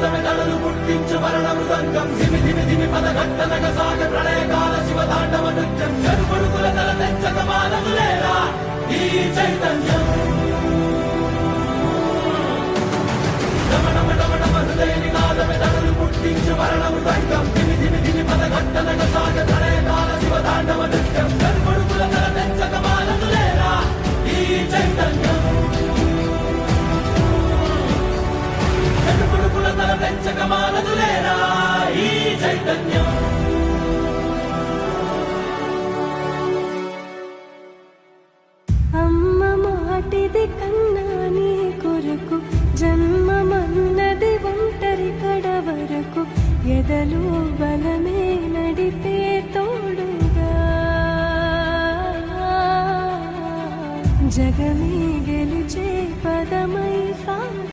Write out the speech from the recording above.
నినాదమే దళలు పుట్టించు మరణ మృదంగం ధిమి ధిమి ధిమి పదఘట్టనగ సాగ ప్రళయకాల శివతాండవ నృత్యం చెరుపడుకుల తల తెచ్చక మానవులేరా ఈ చైతన్యం హృదయ నినాదమే దళలు పుట్టించు మరణ మృదంగం ధిమి ధిమి ధిమి పదఘట్టనగ సాగ ప్రళయకాల శివతాండవ నృత్యం చెరుపడుకుల తల తెచ్చక మానవులేరా ఈ చైతన్యం తల పెంచక మానదులేరా ఈ చైతన్యం అమ్మ మాటిది కన్నా నీ కొరకు జన్మమన్నది ఒంటరి కడ వరకు ఎదలు బలమే నడిపే తోడుగా జగమే